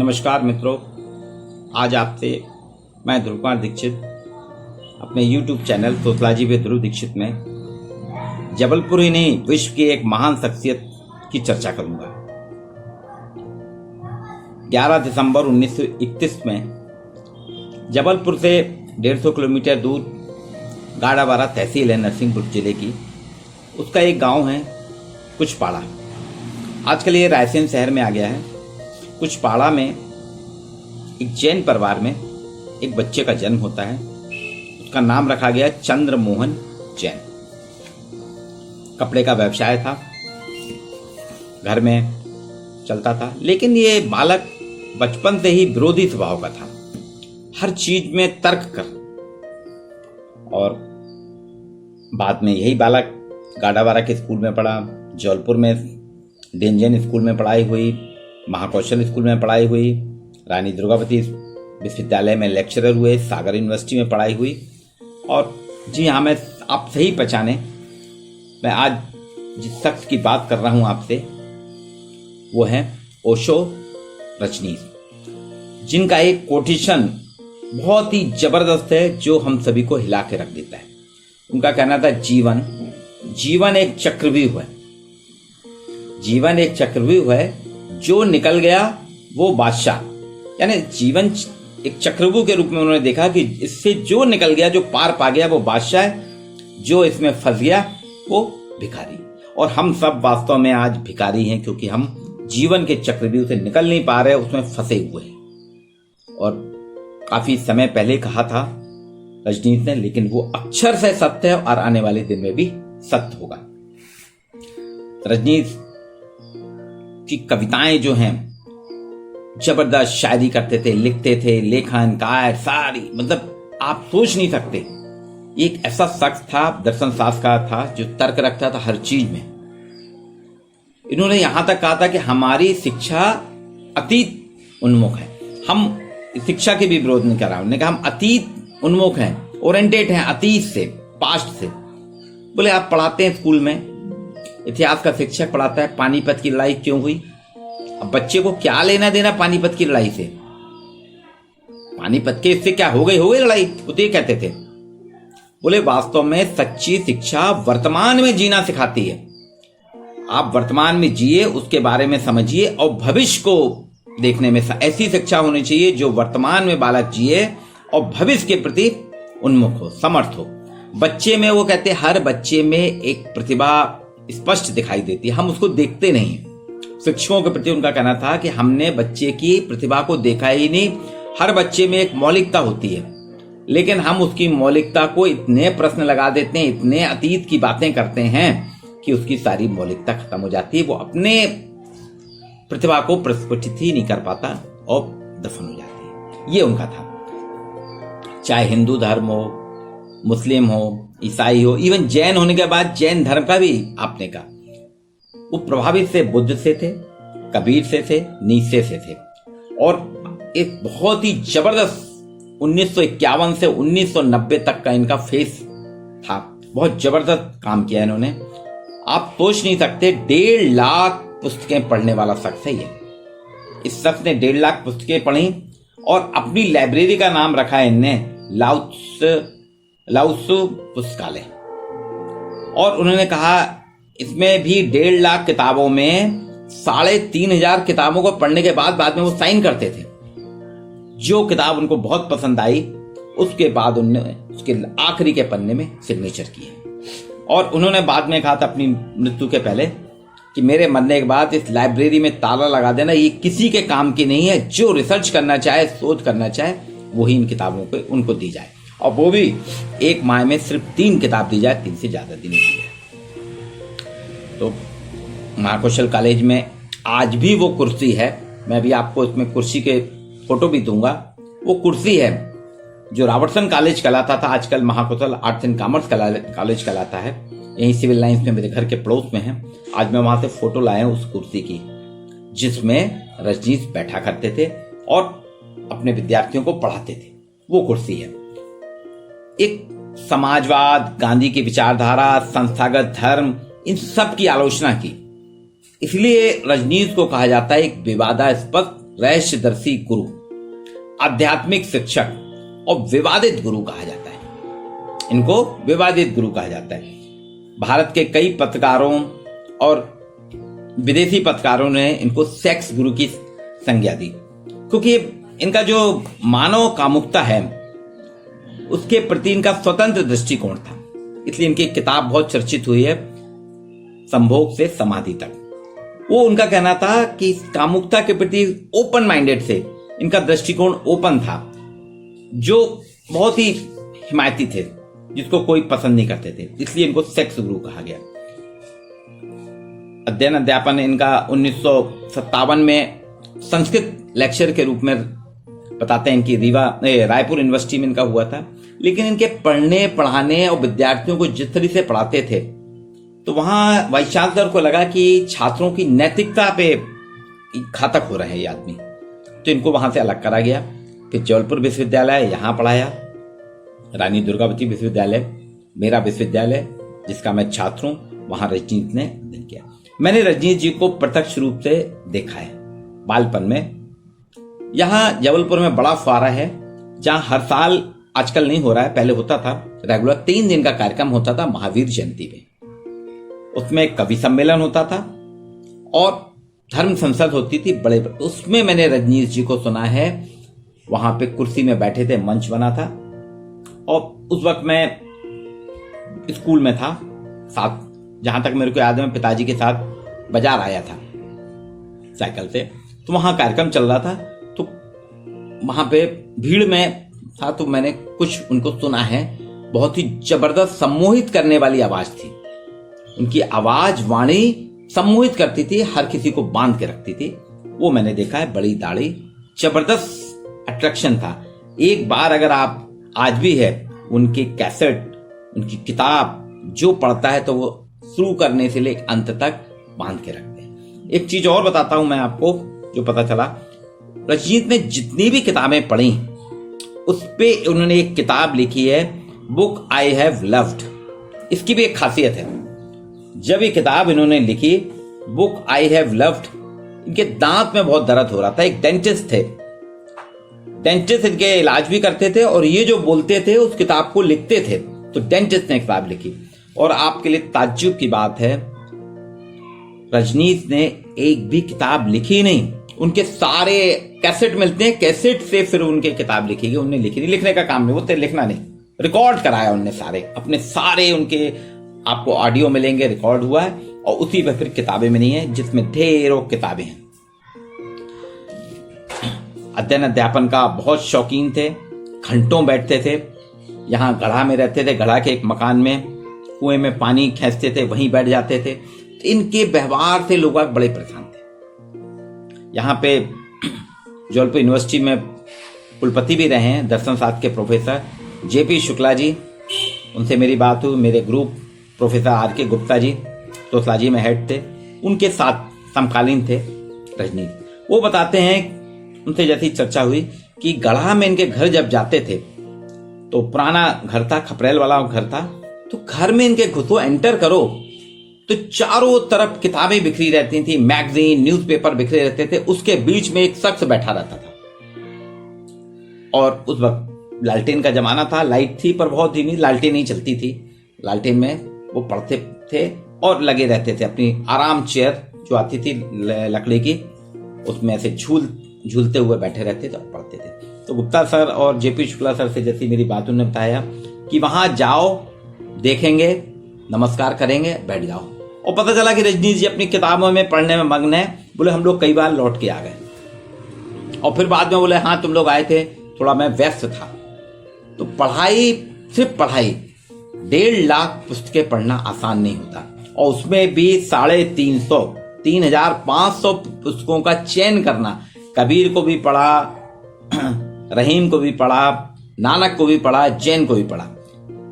नमस्कार मित्रों, आज आपसे मैं ध्रुव कुमार दीक्षित अपने YouTube चैनल सोशलॉजी विद ध्रुव दीक्षित में जबलपुर ही नहीं विश्व की एक महान शख्सियत की चर्चा करूंगा। 11 दिसंबर 1931 में जबलपुर से 150 किलोमीटर दूर गाड़ावारा तहसील है नरसिंहपुर जिले की, उसका एक गांव है कुचपाड़ा। आजकल ये रायसेन शहर में आ गया है। कुचपाड़ा में एक जैन परिवार में एक बच्चे का जन्म होता है। उसका नाम रखा गया चंद्रमोहन जैन। कपड़े का व्यवसाय था, घर में चलता था, लेकिन ये बालक बचपन से ही विरोधी स्वभाव का था। हर चीज में तर्क कर। और बाद में यही बालक गाड़ावारा के स्कूल में पढ़ा, जबलपुर में डेंजन स्कूल में पढ़ाई हुई, महाकौशल स्कूल में पढ़ाई हुई, रानी दुर्गावती विश्वविद्यालय में लेक्चरर हुए, सागर यूनिवर्सिटी में पढ़ाई हुई। और जी हाँ, मैं आप सही पहचाने, मैं आज जिस शख्स की बात कर रहा हूं आपसे वो है ओशो रजनीश, जिनका एक कोटेशन बहुत ही जबरदस्त है जो हम सभी को हिला के रख देता है। उनका कहना था जीवन एक चक्रव्यूह है। जीवन एक चक्रव्यूह है, जो निकल गया वो बादशाह। यानी जीवन एक चक्रव्यूह के रूप में उन्होंने देखा कि इससे जो निकल गया, जो पार पा गया वो बादशाह है, जो इसमें फंस गया वो भिखारी। और हम सब वास्तव में आज भिखारी हैं, क्योंकि हम जीवन के चक्रव्यूह से निकल नहीं पा रहे, उसमें फंसे हुए हैं। और काफी समय पहले कहा था रजनीश ने, लेकिन वो अक्षर से सत्य है और आने वाले दिन में भी सत्य होगा। रजनीश की कविताएं जो हैं जबरदस्त शायरी करते थे, लिखते थे, लेखन कायर सारी, मतलब आप सोच नहीं सकते। एक ऐसा शख्स था, दर्शन शास्त्रकार था, जो तर्क रखता था हर चीज में। इन्होंने यहां तक कहा था कि हमारी शिक्षा अतीत उन्मुख है। हम शिक्षा के भी विरोध नहीं कर रहा, उन्होंने कहा हम अतीत उन्मुख हैं, ओरिएंटेड हैं अतीत से, पास्ट से। बोले आप पढ़ाते हैं स्कूल में, इतिहास का शिक्षक पढ़ाता है पानीपत की लड़ाई क्यों हुई। अब बच्चे को क्या लेना देना पानीपत की लड़ाई से? पानीपत के इससे क्या हो गई लड़ाई, वो तो ये कहते थे। बोले वास्तव में सच्ची शिक्षा वर्तमान में जीना सिखाती है। आप वर्तमान में जिए, उसके बारे में समझिए और भविष्य को देखने में ऐसी शिक्षा होनी चाहिए जो वर्तमान में बालक जिए और भविष्य के प्रति उन्मुख हो, समर्थ हो। बच्चे में वो कहते हर बच्चे में एक प्रतिभा स्पष्ट दिखाई देती है, हम उसको देखते नहीं। शिक्षकों के प्रति उनका कहना था कि हमने बच्चे की प्रतिभा को देखा ही नहीं। हर बच्चे में एक मौलिकता होती है, लेकिन हम उसकी मौलिकता को इतने प्रश्न लगा देते हैं, इतने अतीत की बातें करते हैं कि उसकी सारी मौलिकता खत्म हो जाती है। वो अपने प्रतिभा को प्रस्फुटित ही नहीं कर पाता और दफन हो जाती है। ये उनका था। चाहे हिंदू धर्म हो, मुस्लिम हो, ईसाई हो, इवन जैन होने के बाद जैन धर्म का भी आपने कहा, वो प्रभावित से बुद्ध से थे, कबीर से थे, नीचे से थे। और एक बहुत ही जबरदस्त 1951 से 1990 तक का इनका फेस था। बहुत जबरदस्त काम किया इन्होंने। आप सोच नहीं सकते, 1.5 लाख पुस्तकें पढ़ने वाला शख्स है ये। इस शख्स ने 1.5 लाख पुस्तकें पढ़ी और अपनी लाइब्रेरी का नाम रखा है इनने लाउत्सु पुस्तकालय। और उन्होंने कहा इसमें भी 1.5 लाख किताबों में 3,500 किताबों को पढ़ने के बाद में वो साइन करते थे। जो किताब उनको बहुत पसंद आई, उसके बाद उन्होंने उसके आखिरी के पन्ने में सिग्नेचर किए। और उन्होंने बाद में कहा था अपनी मृत्यु के पहले कि मेरे मरने के बाद इस लाइब्रेरी में ताला लगा देना, ये किसी के काम की नहीं है। जो रिसर्च करना चाहे, शोध करना चाहे, वही इन किताबों को उनको दी जाए। और वो भी एक माह में सिर्फ 3 किताब दी जाए, 3 से ज्यादा दी नहीं दी जाए। तो महाकौशल कॉलेज में आज भी वो कुर्सी है। मैं अभी आपको इसमें कुर्सी के फोटो भी दूंगा। वो कुर्सी है जो रॉबर्टसन कॉलेज कहलाता था, आजकल Mahakoshal arts and commerce college कहलाता है। यही सिविल लाइंस में मेरे घर के पड़ोस में है। आज मैं वहां से फोटो लाया हूं उस कुर्सी की, जिसमें रजनीश बैठा करते थे और अपने विद्यार्थियों को पढ़ाते थे। वो कुर्सी है। एक समाजवाद, गांधी की विचारधारा, संस्थागत धर्म, इन सब की आलोचना की। इसलिए रजनीश को कहा जाता है एक विवादास्पद रहस्यदर्शी गुरु, आध्यात्मिक शिक्षक और विवादित गुरु कहा जाता है। इनको विवादित गुरु कहा जाता है। भारत के कई पत्रकारों और विदेशी पत्रकारों ने इनको सेक्स गुरु की संज्ञा दी, क्योंकि इनका जो मानव कामुकता है उसके प्रति इनका स्वतंत्र दृष्टिकोण था। इसलिए इनकी किताब बहुत चर्चित हुई है, संभोग से समाधि तक। वो उनका कहना था कि कामुकता के प्रति ओपन माइंडेड से इनका दृष्टिकोण ओपन था, जो बहुत ही हिमायती थे, जिसको कोई पसंद नहीं करते थे। इसलिए इनको सेक्स गुरु कहा गया। अध्ययन अध्यापन इनका 1957 में संस्कृत लेक्चर के रूप में बताते हैं इनकी रायपुर यूनिवर्सिटी में इनका हुआ था। लेकिन इनके पढ़ने पढ़ाने और विद्यार्थियों को जिस तरह से पढ़ाते थे, तो वहां वाइस चांसलर को लगा कि छात्रों की नैतिकता पे घातक हो रहे हैं ये आदमी, तो इनको वहां से अलग करा गया। फिर जबलपुर विश्वविद्यालय यहाँ पढ़ाया, रानी दुर्गावती विश्वविद्यालय मेरा विश्वविद्यालय जिसका मैं छात्र हूं, वहां रजनीश ने अध्ययन किया। मैंने रजनीश जी को प्रत्यक्ष रूप से देखा है बालपन में। यहाँ जबलपुर में बड़ा फुवारा है जहां हर साल, आजकल नहीं हो रहा है, पहले होता था रेगुलर 3 दिन का कार्यक्रम होता था महावीर जयंती में। उसमें कवि सम्मेलन होता था और धर्म संसद होती थी बड़े। उसमें मैंने रजनीश जी को सुना है। वहां पे कुर्सी में बैठे थे, मंच बना था, और उस वक्त मैं स्कूल में था साथ, जहां तक मेरे को याद है मैं पिताजी के साथ बाजार आया था साइकिल से। तो वहां कार्यक्रम चल रहा था, तो वहां पे भीड़ में था, तो मैंने कुछ उनको सुना है। बहुत ही जबरदस्त सम्मोहित करने वाली आवाज थी उनकी। आवाज वाणी सम्मोहित करती थी, हर किसी को बांध के रखती थी। वो मैंने देखा है, बड़ी दाढ़ी, जबरदस्त अट्रैक्शन था। एक बार अगर आप आज भी है उनकी कैसेट, उनकी किताब जो पढ़ता है तो वो शुरू करने से लेकर अंत तक बांध के रखते हैं। एक चीज और बताता हूं मैं आपको जो पता चला, रजनीश ने जितनी भी किताबें पढ़ी उस पे उन्होंने एक किताब लिखी है, बुक आई हैव लव्ड। इसकी भी एक खासियत है, जब ये किताब इन्होंने लिखी बुक आई हैव लव्ड, इनके दांत में बहुत दर्द हो रहा था। एक डेंटिस्ट थे, डेंटिस्ट इनके इलाज भी करते थे और ये जो बोलते थे उस किताब को लिखते थे। तो डेंटिस्ट ने किताब लिखी। और आपके लिए ताज्जुब की बात है, रजनीश ने एक भी किताब लिखी नहीं। उनके सारे कैसेट मिलते हैं, कैसेट से फिर उनके किताब लिखी गई। उन्होंने लिखी नहीं, लिखने का काम नहीं, वो तो लिखना नहीं, रिकॉर्ड कराया उनने सारे अपने सारे। उनके आपको ऑडियो मिलेंगे, रिकॉर्ड हुआ है, और उसी पे फिर किताबें मिली हैं जिसमें ढेरों किताबें हैं। अध्ययन अध्यापन का बहुत शौकीन थे, घंटों बैठते थे। यहाँ गढ़ा में रहते थे, गढ़ा के एक मकान में कुएं में पानी खींचते थे, वहीं बैठ जाते थे। तो इनके व्यवहार से लोग बड़े परेशान थे। यहाँ पे जबलपुर यूनिवर्सिटी में कुलपति भी रहे हैं दर्शन शास्त्र के प्रोफेसर जेपी शुक्ला जी, उनसे मेरी बात हुई। मेरे ग्रुप प्रोफेसर आर के गुप्ता जी तोसलाजी में हेड थे, उनके साथ समकालीन थे रजनीश। वो बताते हैं, उनसे जैसी चर्चा हुई कि गढ़ा में इनके घर जब जाते थे तो पुराना घर था, खपरेल वाला घर था, तो घर में इनके घुसो, एंटर करो तो चारों तरफ किताबें बिखरी रहती थी, मैगजीन न्यूज़पेपर बिखरे रहते थे। उसके बीच में एक शख्स बैठा रहता था। और उस वक्त लालटेन का जमाना था, लाइट थी पर बहुत धीमी, लालटेन नहीं चलती थी। लालटेन में वो पढ़ते थे और लगे रहते थे। अपनी आराम चेयर जो आती थी लकड़ी की, उसमें ऐसे झूलते हुए बैठे रहते थे और पढ़ते थे। तो गुप्ता सर और जेपी शुक्ला सर से जैसी मेरी बात उन्होंने बताया कि वहां जाओ, देखेंगे, नमस्कार करेंगे, बैठ जाओ। और पता चला कि रजनीश जी अपनी किताबों में पढ़ने में मग्न है। बोले हम लोग कई बार लौट के आ गए, और फिर बाद में बोले हाँ तुम लोग आए थे, थोड़ा मैं व्यस्त था। तो पढ़ाई, सिर्फ पढ़ाई, 1.5 लाख पुस्तकें पढ़ना आसान नहीं होता, और उसमें भी 350 3,500 पुस्तकों का चयन करना। कबीर को भी पढ़ा, रहीम को भी पढ़ा, नानक को भी पढ़ा, जैन को भी पढ़ा।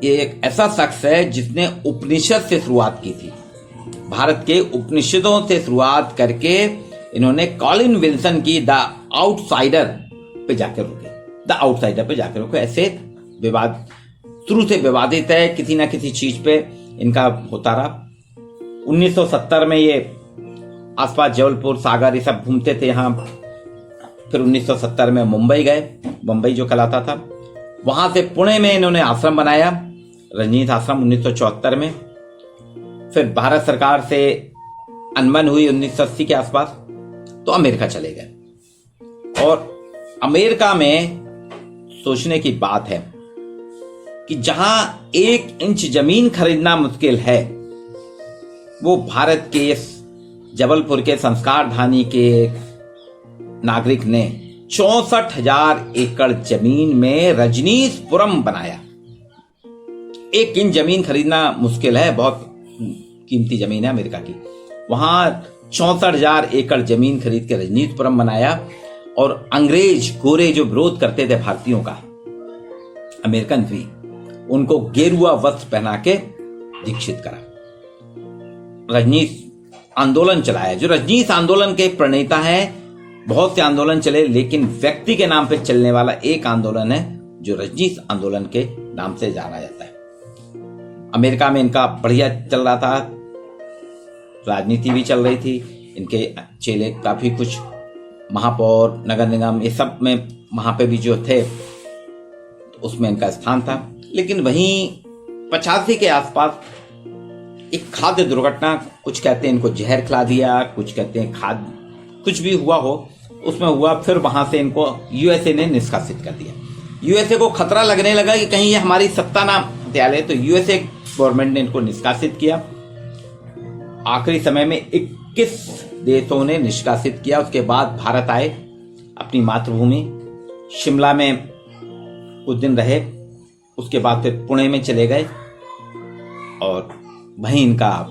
ये एक ऐसा शख्स है जिसने उपनिषद से शुरुआत की थी। भारत के उपनिषदों से शुरुआत करके इन्होंने कॉलिन विल्सन की द आउटसाइडर पे जाकर रुके। ऐसे विवाद, शुरू से विवादित है, किसी ना किसी चीज पे इनका होता रहा। 1970 में ये आसपास जबलपुर, सागर, ये सब घूमते थे। यहाँ फिर 1970 में मुंबई गए, मुंबई जो कहलाता था। वहां से पुणे में इन्होंने आश्रम बनाया, रजनीश आश्रम 1974 में। फिर भारत सरकार से अनबन हुई 1980 के आसपास, तो अमेरिका चले गए। और अमेरिका में सोचने की बात है कि जहां 1 इंच जमीन खरीदना मुश्किल है, वो भारत के जबलपुर के संस्कार धानी के नागरिक ने 64,000 एकड़ जमीन में रजनीशपुरम बनाया। 1 इंच जमीन खरीदना मुश्किल है, बहुत कीमती जमीन है अमेरिका की। वहां 64,000 एकड़ जमीन खरीद के रजनीशपुरम बनाया और अंग्रेज गोरे जो विरोध करते थे भारतीयों का, अमेरिकन भी, उनको गेरुआ वस्त्र पहना के दीक्षित करा। रजनीश आंदोलन चलाया। जो रजनीश आंदोलन के प्रणेता हैं, बहुत से आंदोलन चले, लेकिन व्यक्ति के नाम पे चलने वाला एक आंदोलन है जो रजनीश आंदोलन के नाम से जाना जाता है। अमेरिका में इनका बढ़िया चल रहा था, राजनीति भी चल रही थी, इनके चेले काफी कुछ महापौर, नगर निगम, ये सब में वहां पे भी जो थे, तो उसमें इनका स्थान था। लेकिन वहीं 85 के आसपास एक खाद्य दुर्घटना, कुछ कहते हैं इनको जहर खिला दिया, कुछ कहते हैं खाद, कुछ भी हुआ हो, उसमें हुआ। फिर वहां से इनको यूएसए ने निष्कासित कर दिया। यूएसए को खतरा लगने लगा कि कहीं ये हमारी सत्ता ना हथियाले, तो यूएसए गवर्नमेंट ने इनको निष्कासित किया। आखिरी समय में 21 देशों ने निष्कासित किया। उसके बाद भारत आए, अपनी मातृभूमि शिमला में कुछ दिन रहे, उसके बाद फिर पुणे में चले गए और वहीं इनका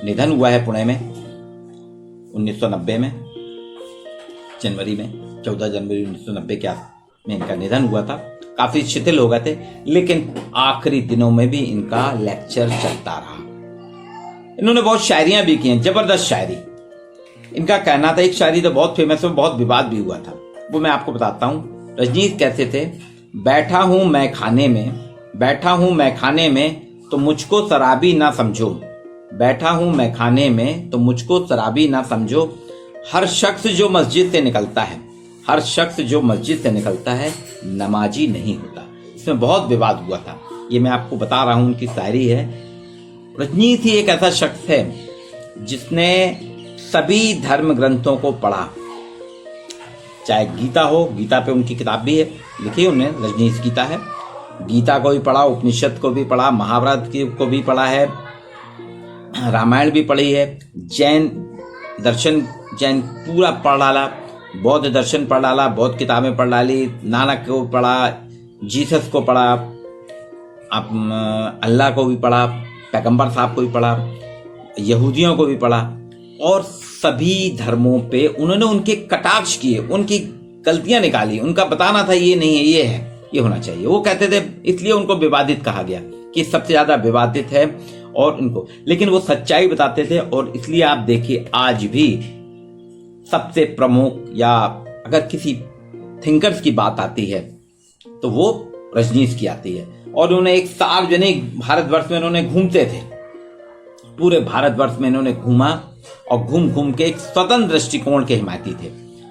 निधन हुआ है पुणे में 1990 में, जनवरी में, 14 जनवरी 1990 के में इनका निधन हुआ था। काफी शिथिल हो गए थे, लेकिन आखिरी दिनों में भी इनका लेक्चर चलता रहा। इन्होंने बहुत शायरियां भी की हैं, जबरदस्त शायरी। इनका कहना था, एक शायरी तो बहुत फेमस है, बहुत विवाद भी हुआ था, वो मैं आपको बताता हूँ। रजनीश कहते थे, बैठा हूं मैं खाने में, बैठा हूं मैं खाने में, तो मुझको शराबी ना समझो, बैठा हूं मैं खाने में, तो मुझको शराबी ना समझो। हर शख्स जो मस्जिद से निकलता है, हर शख्स जो मस्जिद से निकलता है, नमाजी नहीं होता। इसमें बहुत विवाद हुआ था, ये मैं आपको बता रहा हूं, उनकी शायरी है। रजनीश ही एक ऐसा शख्स है जिसने सभी धर्म ग्रंथों को पढ़ा, चाहे गीता हो, गीता पे उनकी किताब भी है, लिखी उन्होंने, रजनीश गीता है। गीता को भी पढ़ा, उपनिषद को भी पढ़ा, महाभारत को भी पढ़ा है, रामायण भी पढ़ी है, जैन दर्शन, जैन पूरा पढ़ डाला, बौद्ध दर्शन पढ़ डाला, बौद्ध किताबें पढ़ डाली, नानक को पढ़ा, जीसस को पढ़ा, अल्लाह को भी पढ़ा, पैगंबर साहब को भी पढ़ा, यहूदियों को भी पढ़ा, और सभी धर्मों पे उन्होंने उनके कटाक्ष किए, उनकी गलतियां निकाली, उनका बताना था ये नहीं है, ये है, ये होना चाहिए। वो कहते थे, इसलिए उनको विवादित कहा गया कि सबसे ज्यादा विवादित है, और उनको, लेकिन वो सच्चाई बताते थे। और इसलिए आप देखिए, आज भी सबसे प्रमुख, या अगर किसी थिंकर्स की बात आती है तो वो रजनीश की आती है। और उन्होंने एक सार्वजनिक भारतवर्ष में उन्होंने घूमते थे, पूरे भारतवर्ष में इन्होंने घूमा, और घूम घूम के एक स्वतंत्र दृष्टिकोण के हिमायती थे,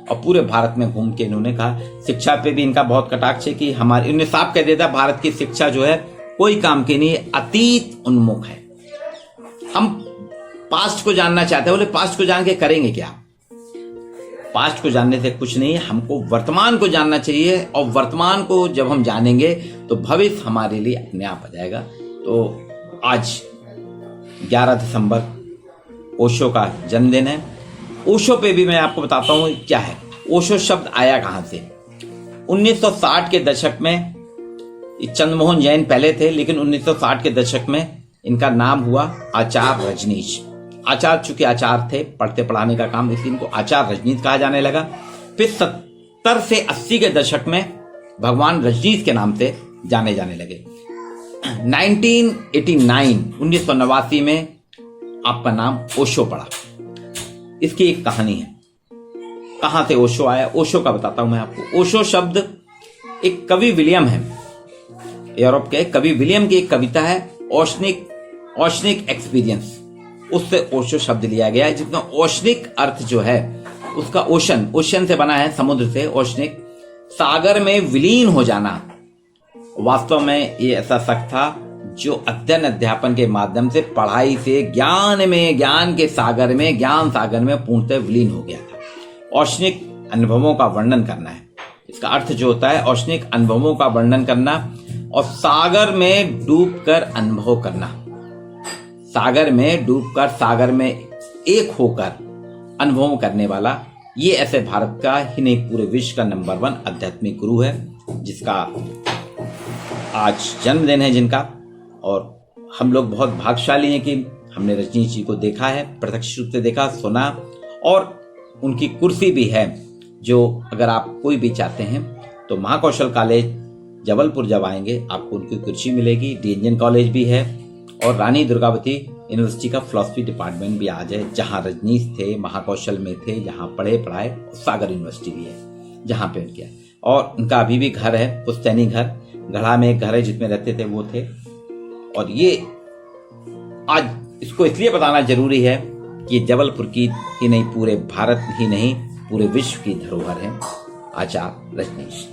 और पूरे भारत में घूम के इन्होंने कहा। शिक्षा पे भी इनका बहुत कटाक्ष है कि हमारे, इन्होंने साफ कह दिया था, भारत की शिक्षा जो है कोई काम की नहीं, अतीत उन्मुख है। हम पास्ट को जानना चाहते हैं, बोले पास्ट को जान के करेंगे क्या? पास्ट को जानने से कुछ नहीं, हमको वर्तमान को जानना चाहिए, और वर्तमान को जब हम जानेंगे तो भविष्य हमारे लिए अपने आप आ जाएगा। तो आज 11 दिसंबर ओशो का जन्मदिन है। ओशो पे भी मैं आपको बताता हूँ क्या है। ओशो शब्द आया कहां से? 1960 के दशक में, चंद्रमोहन जैन पहले थे, लेकिन 1960 के दशक में इनका नाम हुआ आचार्य रजनीश। आचार्य, चूंकि आचार्य थे, पढ़ते पढ़ाने का काम, इसलिए इनको आचार्य रजनीश कहा जाने लगा। फिर 70 से 80 के दशक में भगवान रजनीश के नाम से जाने लगे। 1989 में आपका नाम ओशो पड़ा। इसकी एक कहानी है, कहां से ओशो आया, ओशो का बताता हूं मैं आपको। ओशो शब्द एक कवि विलियम है, यूरोप के कवि विलियम की एक कविता है, ओशनिक एक्सपीरियंस, उससे ओशो शब्द लिया गया है, जिसमें ओशनिक अर्थ जो है उसका ओशन से बना है, समुद्र से, ओशनिक, सागर में विलीन हो जाना। वास्तव में ये ऐसा शख्स था जो अध्ययन अध्यापन के माध्यम से, पढ़ाई से ज्ञान के सागर में, ज्ञान सागर में पूर्णतः विलीन हो गया था। औष्णिक अनुभवों का वर्णन करना है, इसका अर्थ जो होता है औष्णिक अनुभवों का वर्णन करना और सागर में डूबकर अनुभव करना। सागर में डूबकर, सागर में एक होकर अनुभव करने वाला, ये ऐसे भारत का ही नहीं पूरे विश्व का नंबर 1 आध्यात्मिक गुरु है, जिसका आज जन्मदिन है जिनका। और हम लोग बहुत भाग्यशाली हैं कि हमने रजनीश जी को देखा है, प्रत्यक्ष रूप से देखा, सुना, और उनकी कुर्सी भी है, जो अगर आप कोई भी चाहते हैं तो महाकौशल कॉलेज जबलपुर जब आएंगे आपको उनकी कुर्सी मिलेगी। DNGN कॉलेज भी है और रानी दुर्गावती यूनिवर्सिटी का फिलॉसफी डिपार्टमेंट भी आज है, जहां रजनीश थे, महाकौशल में थे, जहां पढ़ाए। सागर यूनिवर्सिटी भी है जहां पे उनके, और उनका अभी भी घर है, पुस्तैनी घर, गढ़ा में एक घर है जिसमें रहते थे वो थे। और ये आज इसको इसलिए बताना जरूरी है कि जबलपुर की ही नहीं, पूरे भारत ही नहीं, पूरे विश्व की धरोहर है आचार्य रजनीश।